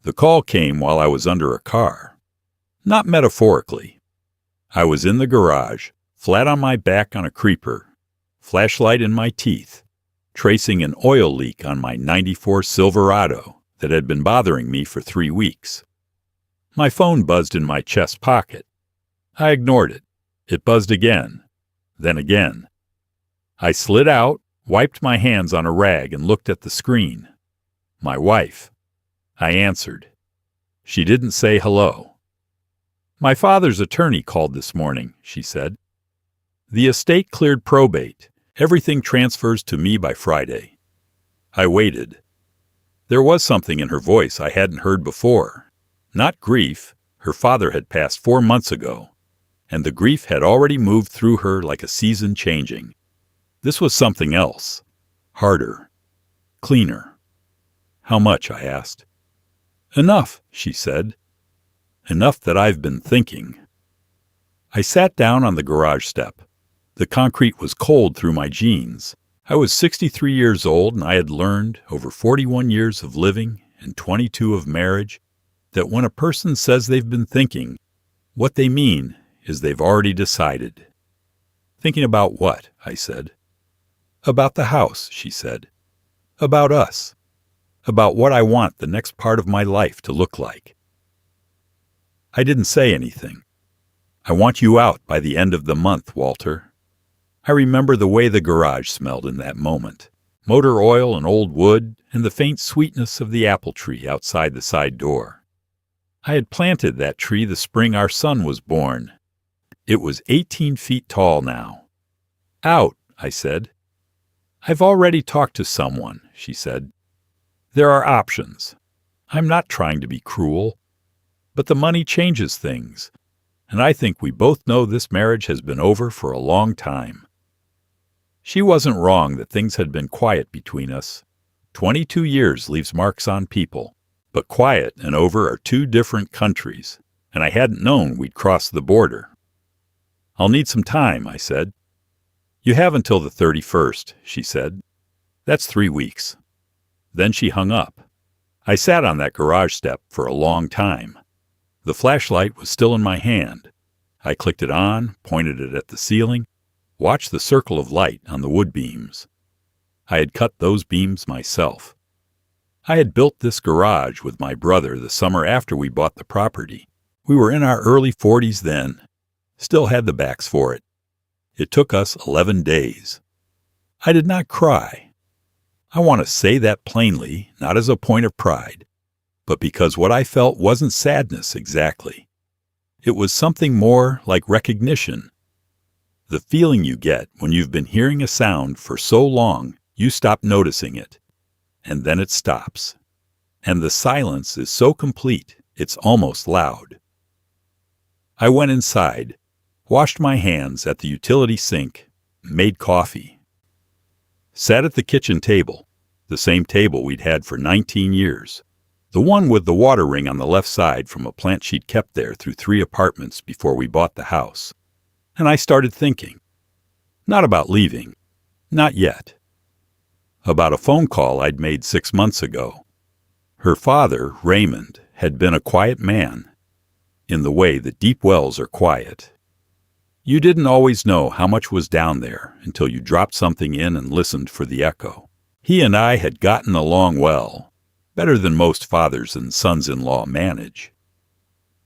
The call came while I was under a car. Not metaphorically. I was in the garage, flat on my back on a creeper, flashlight in my teeth, tracing an oil leak on my '94 Silverado that had been bothering me for 3 weeks. My phone buzzed in my chest pocket. I ignored it. It buzzed again, then again. I slid out, wiped my hands on a rag, and looked at the screen. My wife. I answered. She didn't say hello. "My father's attorney called this morning," she said. "The estate cleared probate. Everything transfers to me by Friday." I waited. There was something in her voice I hadn't heard before. Not grief. Her father had passed 4 months ago, and the grief had already moved through her like a season changing. This was something else. Harder. Cleaner. "How much?" I asked. "Enough," she said. "Enough that I've been thinking." I sat down on the garage step. The concrete was cold through my jeans. I was 63 years old, and I had learned, over 41 years of living and 22 of marriage, that when a person says they've been thinking, what they mean is they've already decided. "Thinking about what?" I said. "About the house," she said. "About us. About what I want the next part of my life to look like." I didn't say anything. "I want you out by the end of the month, Walter." I remember the way the garage smelled in that moment. Motor oil and old wood, and the faint sweetness of the apple tree outside the side door. I had planted that tree the spring our son was born. It was 18 feet tall now. "Out," I said. "I've already talked to someone," she said. "There are options. I'm not trying to be cruel. But the money changes things, and I think we both know this marriage has been over for a long time." She wasn't wrong that things had been quiet between us. 22 years leaves marks on people, but quiet and over are 2 different countries, and I hadn't known we'd crossed the border. "I'll need some time," I said. "You have until the 31st, she said. "That's 3 weeks. Then she hung up. I sat on that garage step for a long time. The flashlight was still in my hand. I clicked it on, pointed it at the ceiling, watched the circle of light on the wood beams. I had cut those beams myself. I had built this garage with my brother the summer after we bought the property. We were in our early 40s then. Still had the backs for it. It took us 11 days. I did not cry. I want to say that plainly, not as a point of pride, but because what I felt wasn't sadness exactly. It was something more like recognition. The feeling you get when you've been hearing a sound for so long you stop noticing it, and then it stops. And the silence is so complete it's almost loud. I went inside, washed my hands at the utility sink, made coffee. Sat at the kitchen table, the same table we'd had for 19 years, the one with the water ring on the left side from a plant she'd kept there through 3 apartments before we bought the house. And I started thinking. Not about leaving. Not yet. About a phone call I'd made 6 months ago. Her father, Raymond, had been a quiet man, in the way that deep wells are quiet. You didn't always know how much was down there until you dropped something in and listened for the echo. He and I had gotten along well, better than most fathers and sons-in-law manage.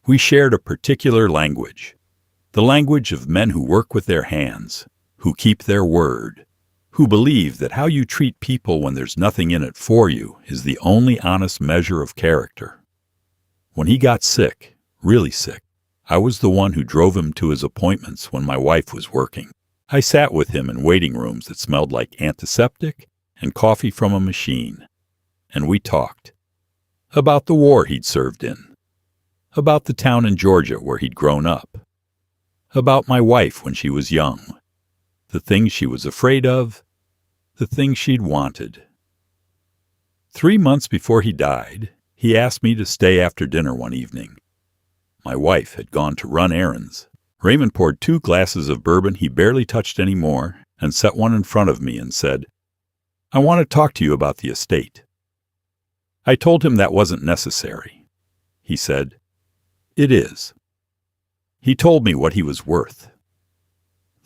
We shared a particular language, the language of men who work with their hands, who keep their word, who believe that how you treat people when there's nothing in it for you is the only honest measure of character. When he got sick, really sick, I was the one who drove him to his appointments when my wife was working. I sat with him in waiting rooms that smelled like antiseptic and coffee from a machine, and we talked. About the war he'd served in, about the town in Georgia where he'd grown up, about my wife when she was young, the things she was afraid of, the things she'd wanted. 3 months before he died, he asked me to stay after dinner one evening. My wife had gone to run errands. Raymond poured 2 glasses of bourbon he barely touched anymore and set one in front of me and said, "I want to talk to you about the estate." I told him that wasn't necessary. He said, "It is." He told me what he was worth.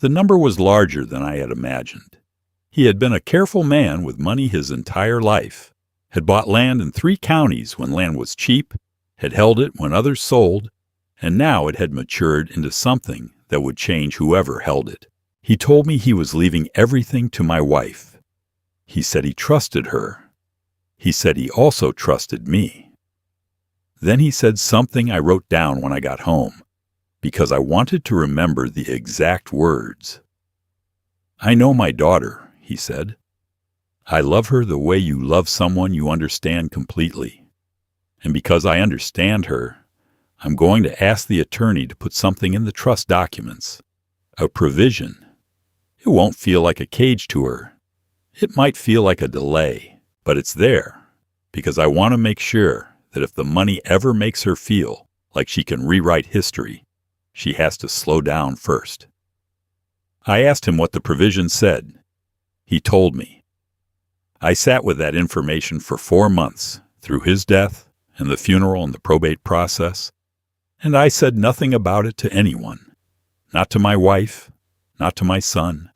The number was larger than I had imagined. He had been a careful man with money his entire life, had bought land in 3 counties when land was cheap, had held it when others sold, and now it had matured into something that would change whoever held it. He told me he was leaving everything to my wife. He said he trusted her. He said he also trusted me. Then he said something I wrote down when I got home, because I wanted to remember the exact words. "I know my daughter," he said. "I love her the way you love someone you understand completely. And because I understand her, I'm going to ask the attorney to put something in the trust documents, a provision. It won't feel like a cage to her. It might feel like a delay, but it's there, because I want to make sure that if the money ever makes her feel like she can rewrite history, she has to slow down first." I asked him what the provision said. He told me. I sat with that information for 4 months, through his death and the funeral and the probate process, and I said nothing about it to anyone. Not to my wife, not to my son,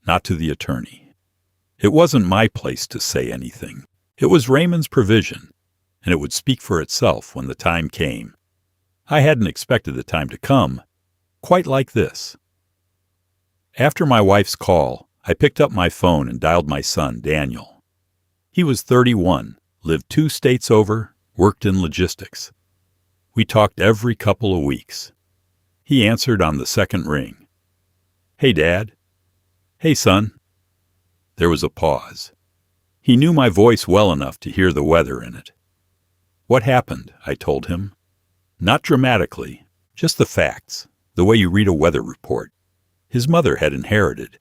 not to the attorney. It wasn't my place to say anything. It was Raymond's provision, and it would speak for itself when the time came. I hadn't expected the time to come quite like this. After my wife's call, I picked up my phone and dialed my son, Daniel. He was 31, lived 2 states over, worked in logistics. We talked every couple of weeks. He answered on the second ring. "Hey, Dad." "Hey, son." There was a pause. He knew my voice well enough to hear the weather in it. "What happened?" I told him. Not dramatically, just the facts, the way you read a weather report. His mother had inherited.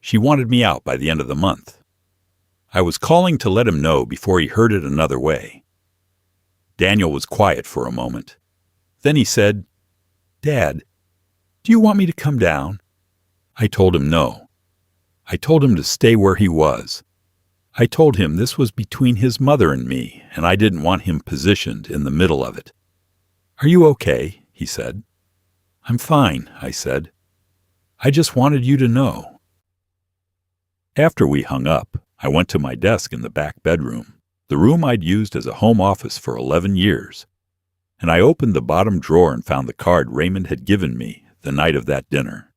She wanted me out by the end of the month. I was calling to let him know before he heard it another way. Daniel was quiet for a moment. Then he said, "Dad, do you want me to come down?" I told him no. I told him to stay where he was. I told him this was between his mother and me, and I didn't want him positioned in the middle of it. "Are you okay?" he said. "I'm fine," I said. "I just wanted you to know." After we hung up, I went to my desk in the back bedroom, the room I'd used as a home office for 11 years, and I opened the bottom drawer and found the card Raymond had given me the night of that dinner.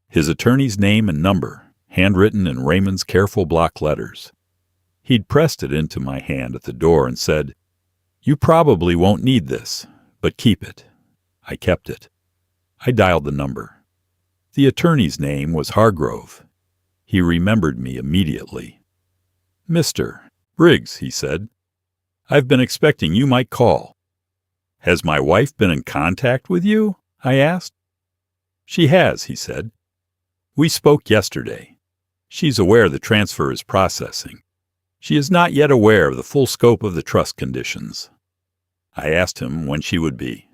His attorney's name and number, handwritten in Raymond's careful block letters. He'd pressed it into my hand at the door and said, "You probably won't need this, but keep it." I kept it. I dialed the number. The attorney's name was Hargrove. He remembered me immediately. "Mr. Briggs," he said, "I've been expecting you might call." "Has my wife been in contact with you?" I asked. "She has," he said. "We spoke yesterday. She's aware the transfer is processing. She is not yet aware of the full scope of the trust conditions." I asked him when she would be.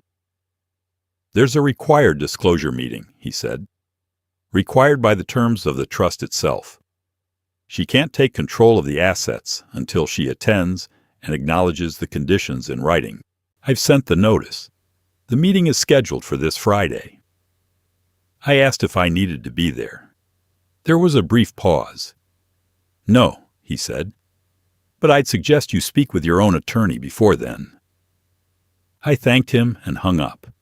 "There's a required disclosure meeting," he said. "Required by the terms of the trust itself. She can't take control of the assets until she attends and acknowledges the conditions in writing. I've sent the notice. The meeting is scheduled for this Friday." I asked if I needed to be there. There was a brief pause. "No," he said, "but I'd suggest you speak with your own attorney before then." I thanked him and hung up.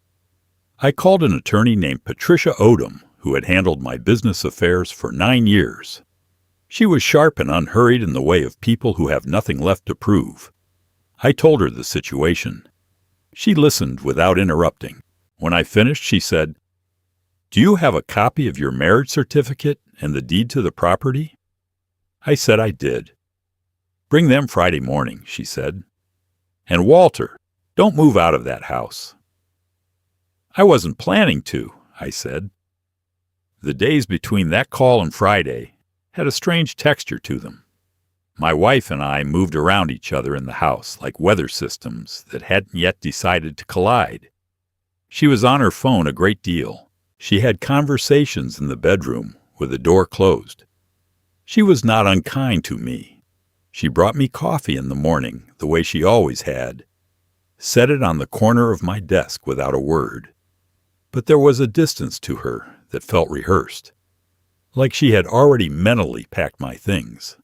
I called an attorney named Patricia Odom, who had handled my business affairs for 9 years. She was sharp and unhurried in the way of people who have nothing left to prove. I told her the situation. She listened without interrupting. When I finished, she said, "Do you have a copy of your marriage certificate and the deed to the property?" I said I did. "Bring them Friday morning," she said. "And Walter, don't move out of that house." "I wasn't planning to," I said. The days between that call and Friday had a strange texture to them. My wife and I moved around each other in the house like weather systems that hadn't yet decided to collide. She was on her phone a great deal. She had conversations in the bedroom with the door closed. She was not unkind to me. She brought me coffee in the morning the way she always had. set it on the corner of my desk without a word. But there was a distance to her that felt rehearsed, like she had already mentally packed my things.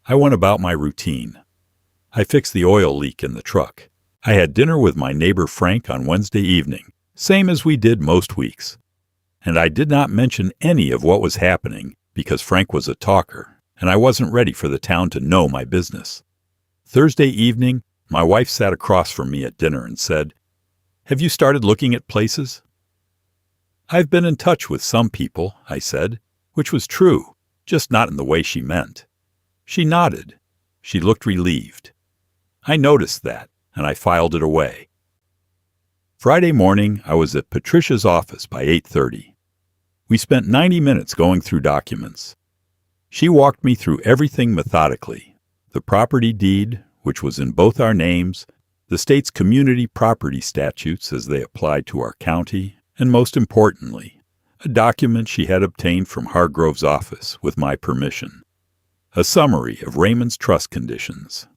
I went about my routine. I fixed the oil leak in the truck. I had dinner with my neighbor Frank on Wednesday evening, same as we did most weeks. And I did not mention any of what was happening because Frank was a talker, and I wasn't ready for the town to know my business. Thursday evening, my wife sat across from me at dinner and said, "Have you started looking at places?" "I've been in touch with some people," I said, which was true, just not in the way she meant. She nodded. She looked relieved. I noticed that, and I filed it away. Friday morning, I was at Patricia's office by 8:30. We spent 90 minutes going through documents. She walked me through everything methodically: the property deed, which was in both our names, the state's community property statutes as they applied to our county, and most importantly, a document she had obtained from Hargrove's office with my permission, a summary of Raymond's trust conditions.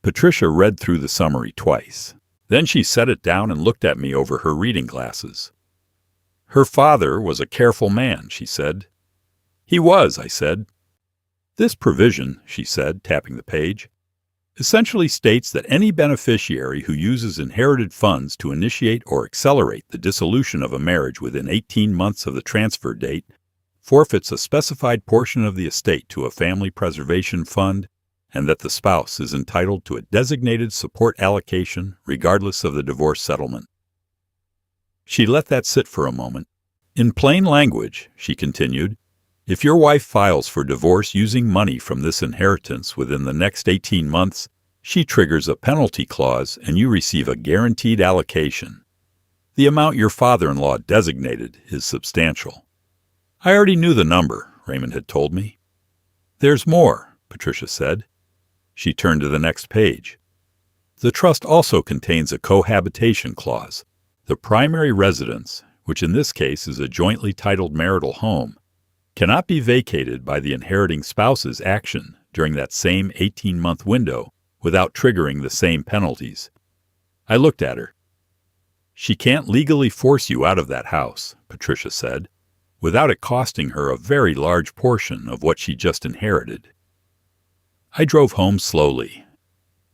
Patricia read through the summary twice. Then she set it down and looked at me over her reading glasses. "Her father was a careful man," she said. "He was," I said. "This provision," she said, tapping the page, essentially states that any beneficiary who uses inherited funds to initiate or accelerate the dissolution of a marriage within 18 months of the transfer date forfeits a specified portion of the estate to a family preservation fund, and that the spouse is entitled to a designated support allocation regardless of the divorce settlement. She let that sit for a moment. "In plain language," she continued, "if your wife files for divorce using money from this inheritance within the next 18 months, she triggers a penalty clause and you receive a guaranteed allocation. The amount your father-in-law designated is substantial." I already knew the number, Raymond had told me. "There's more," Patricia said. She turned to the next page. "The trust also contains a cohabitation clause. The primary residence, which in this case is a jointly titled marital home, cannot be vacated by the inheriting spouse's action during that same 18-month window without triggering the same penalties." I looked at her. "She can't legally force you out of that house," Patricia said, "without it costing her a very large portion of what she just inherited." I drove home slowly.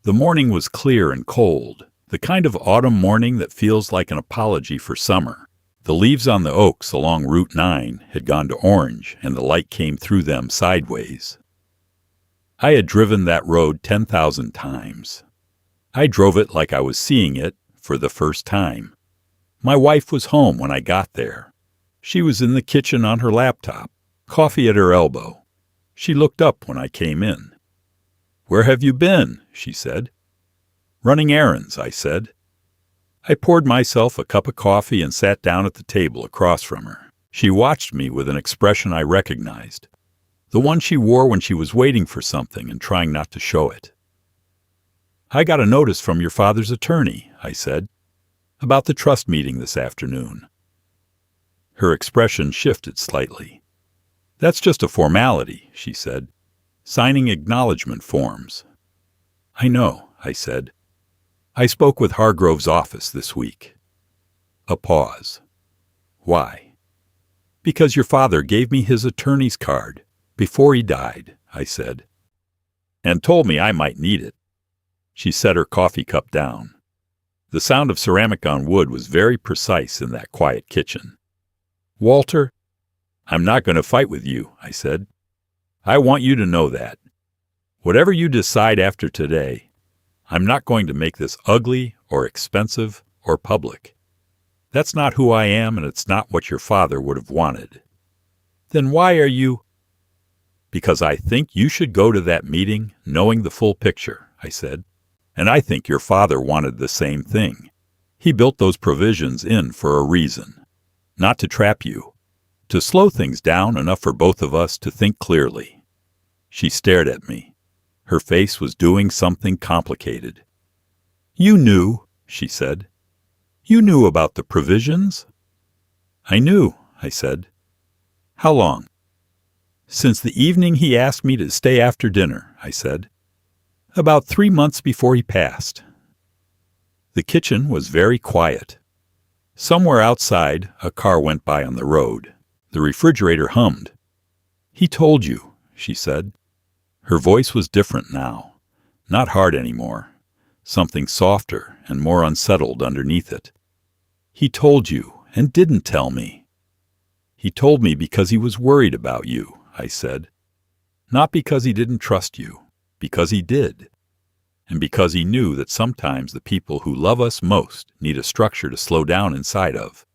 The morning was clear and cold, the kind of autumn morning that feels like an apology for summer. The leaves on the oaks along Route 9 had gone to orange, and the light came through them sideways. I had driven that road 10,000 times. I drove it like I was seeing it for the first time. My wife was home when I got there. She was in the kitchen on her laptop, coffee at her elbow. She looked up when I came in. "Where have you been?" she said. "Running errands," I said. I poured myself a cup of coffee and sat down at the table across from her. She watched me with an expression I recognized, the one she wore when she was waiting for something and trying not to show it. "I got a notice from your father's attorney," I said, "about the trust meeting this afternoon." Her expression shifted slightly. "That's just a formality," she said. "Signing acknowledgement forms." "I know," I said. "I spoke with Hargrove's office this week." A pause. "Why?" "Because your father gave me his attorney's card before he died," I said, "and told me I might need it." She set her coffee cup down. The sound of ceramic on wood was very precise in that quiet kitchen. "Walter, I'm not going to fight with you," I said. "I want you to know that. Whatever you decide after today, I'm not going to make this ugly or expensive or public. That's not who I am, and it's not what your father would have wanted." "Then why are you—" "Because I think you should go to that meeting knowing the full picture," I said. "And I think your father wanted the same thing. He built those provisions in for a reason. Not to trap you. To slow things down enough for both of us to think clearly." She stared at me. Her face was doing something complicated. "You knew," she said. "You knew about the provisions?" "I knew," I said. "How long?" "Since the evening he asked me to stay after dinner," I said. "About 3 months before he passed." The kitchen was very quiet. Somewhere outside, a car went by on the road. The refrigerator hummed. "He told you," she said. Her voice was different now. Not hard anymore. Something softer and more unsettled underneath it. "He told you and didn't tell me." "He told me because he was worried about you," I said. "Not because he didn't trust you, because he did. And because he knew that sometimes the people who love us most need a structure to slow down inside of."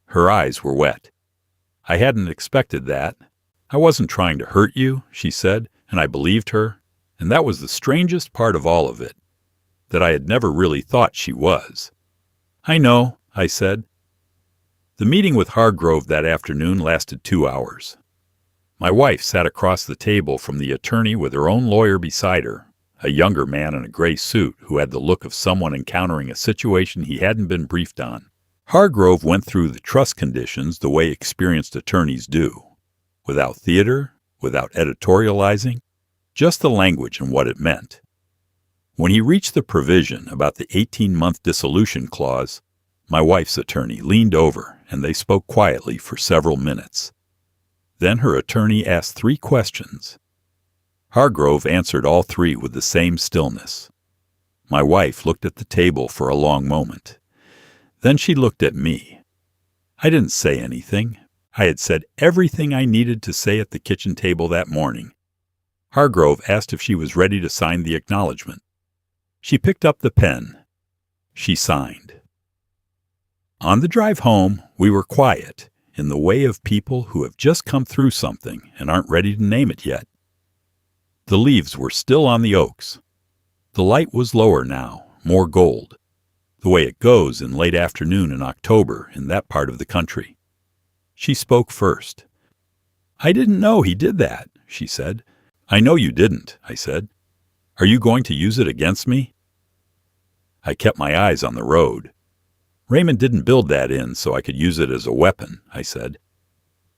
Her eyes were wet. "I hadn't expected that. I wasn't trying to hurt you," she said, and I believed her, and that was the strangest part of all of it, that I had never really thought she was. "I know," I said. The meeting with Hargrove that afternoon lasted 2 hours. My wife sat across the table from the attorney with her own lawyer beside her, a younger man in a gray suit who had the look of someone encountering a situation he hadn't been briefed on. Hargrove went through the trust conditions the way experienced attorneys do, without theater, without editorializing, just the language and what it meant. When he reached the provision about the 18-month dissolution clause, my wife's attorney leaned over and they spoke quietly for several minutes. Then her attorney asked 3 questions. Hargrove answered all 3 with the same stillness. My wife looked at the table for a long moment. Then she looked at me. I didn't say anything. I had said everything I needed to say at the kitchen table that morning. Hargrove asked if she was ready to sign the acknowledgment. She picked up the pen. She signed. On the drive home, we were quiet, in the way of people who have just come through something and aren't ready to name it yet. The leaves were still on the oaks. The light was lower now, more gold, the way it goes in late afternoon in October in that part of the country. She spoke first. "I didn't know he did that," she said. "I know you didn't," I said. "Are you going to use it against me?" I kept my eyes on the road. "Raymond didn't build that in so I could use it as a weapon," I said.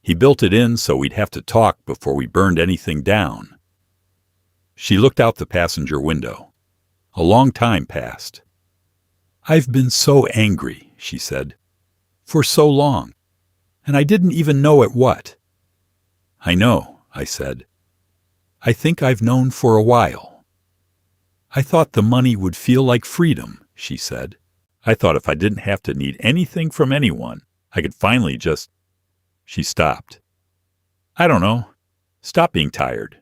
"He built it in so we'd have to talk before we burned anything down." She looked out the passenger window. A long time passed. "I've been so angry," she said, "for so long, and I didn't even know at what." "I know," I said. "I think I've known for a while." "I thought the money would feel like freedom," she said. "I thought if I didn't have to need anything from anyone, I could finally just—" She stopped. "I don't know. Stop being tired."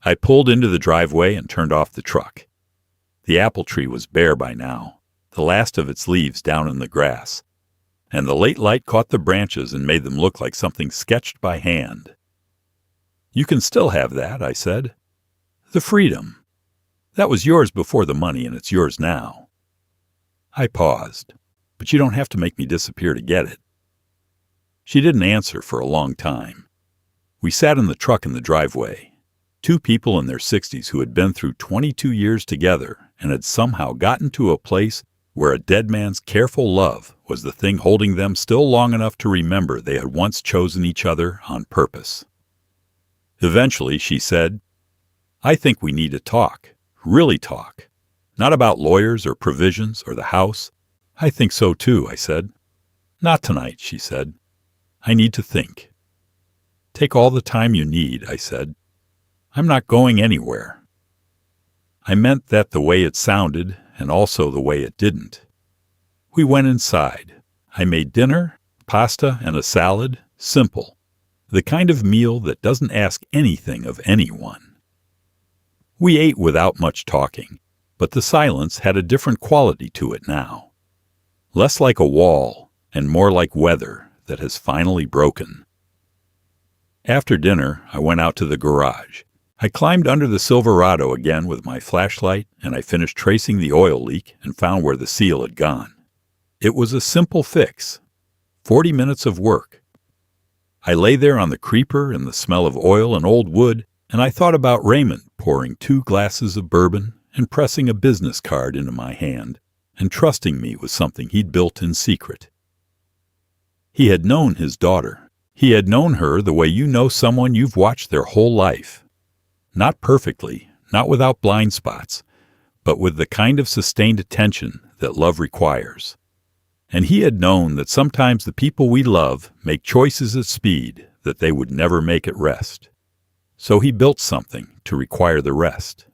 I pulled into the driveway and turned off the truck. The apple tree was bare by now, the last of its leaves down in the grass, and the late light caught the branches and made them look like something sketched by hand. "You can still have that," I said. "The freedom. That was yours before the money, and it's yours now." I paused. "But you don't have to make me disappear to get it." She didn't answer for a long time. We sat in the truck in the driveway, 2 people in their 60s who had been through 22 years together and had somehow gotten to a place where a dead man's careful love was the thing holding them still long enough to remember they had once chosen each other on purpose. Eventually, she said, "I think we need to talk, really talk. Not about lawyers or provisions or the house." "I think so too," I said. "Not tonight," she said. "I need to think." "Take all the time you need," I said. "I'm not going anywhere." I meant that the way it sounded and also the way it didn't. We went inside. I made dinner, pasta and a salad, simple, the kind of meal that doesn't ask anything of anyone. We ate without much talking, but the silence had a different quality to it now. Less like a wall and more like weather that has finally broken. After dinner, I went out to the garage. I climbed under the Silverado again with my flashlight, and I finished tracing the oil leak and found where the seal had gone. It was a simple fix. 40 minutes of work. I lay there on the creeper in the smell of oil and old wood, and I thought about Raymond pouring 2 glasses of bourbon and pressing a business card into my hand and trusting me with something he'd built in secret. He had known his daughter. He had known her the way you know someone you've watched their whole life. Not perfectly, not without blind spots, but with the kind of sustained attention that love requires. And he had known that sometimes the people we love make choices at speed that they would never make at rest. So he built something to require the rest.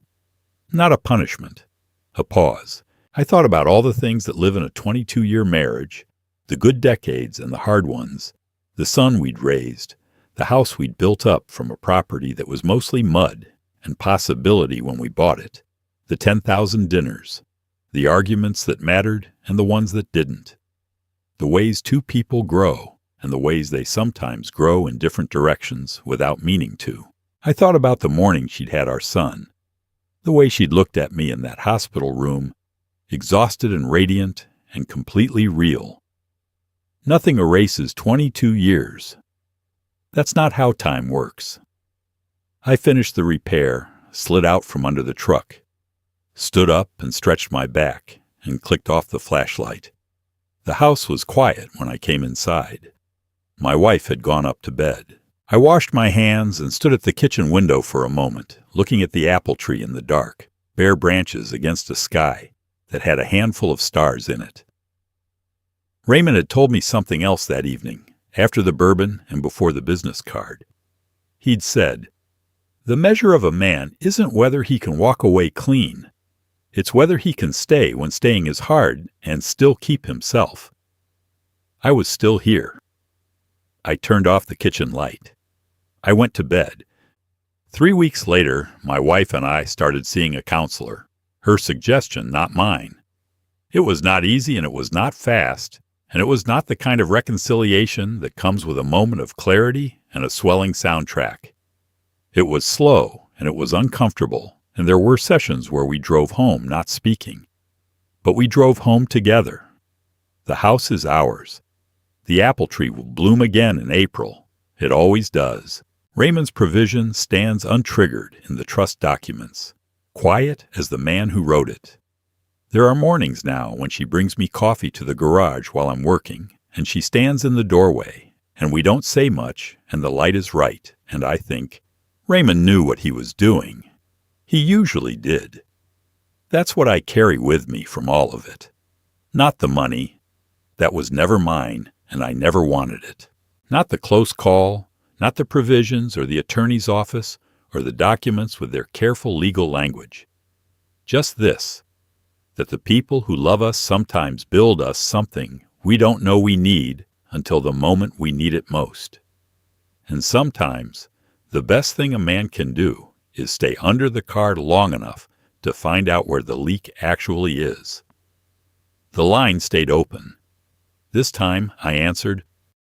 Not a punishment, a pause. I thought about all the things that live in a 22-year marriage, the good decades and the hard ones, the son we'd raised, the house we'd built up from a property that was mostly mud and possibility when we bought it, the 10,000 dinners, the arguments that mattered and the ones that didn't, the ways two people grow and the ways they sometimes grow in different directions without meaning to. I thought about the morning she'd had our son, the way she'd looked at me in that hospital room, exhausted and radiant and completely real. Nothing erases 22 years. That's not how time works. I finished the repair, slid out from under the truck, stood up and stretched my back, and clicked off the flashlight. The house was quiet when I came inside. My wife had gone up to bed. I washed my hands and stood at the kitchen window for a moment, looking at the apple tree in the dark, bare branches against a sky that had a handful of stars in it. Raymond had told me something else that evening, after the bourbon and before the business card. He'd said, "The measure of a man isn't whether he can walk away clean. It's whether he can stay when staying is hard and still keep himself." I was still here. I turned off the kitchen light. I went to bed. 3 weeks later, my wife and I started seeing a counselor. Her suggestion, not mine. It was not easy and it was not fast, and it was not the kind of reconciliation that comes with a moment of clarity and a swelling soundtrack. It was slow and it was uncomfortable, and there were sessions where we drove home not speaking. But we drove home together. The house is ours. The apple tree will bloom again in April. It always does. Raymond's provision stands untriggered in the trust documents, quiet as the man who wrote it. There are mornings now when she brings me coffee to the garage while I'm working, and she stands in the doorway, and we don't say much, and the light is right, and I think, Raymond knew what he was doing. He usually did. That's what I carry with me from all of it. Not the money. That was never mine, and I never wanted it. Not the close call, not the provisions or the attorney's office or the documents with their careful legal language. Just this, that the people who love us sometimes build us something we don't know we need until the moment we need it most. And sometimes, the best thing a man can do is stay under the car long enough to find out where the leak actually is. The line stayed open. This time I answered,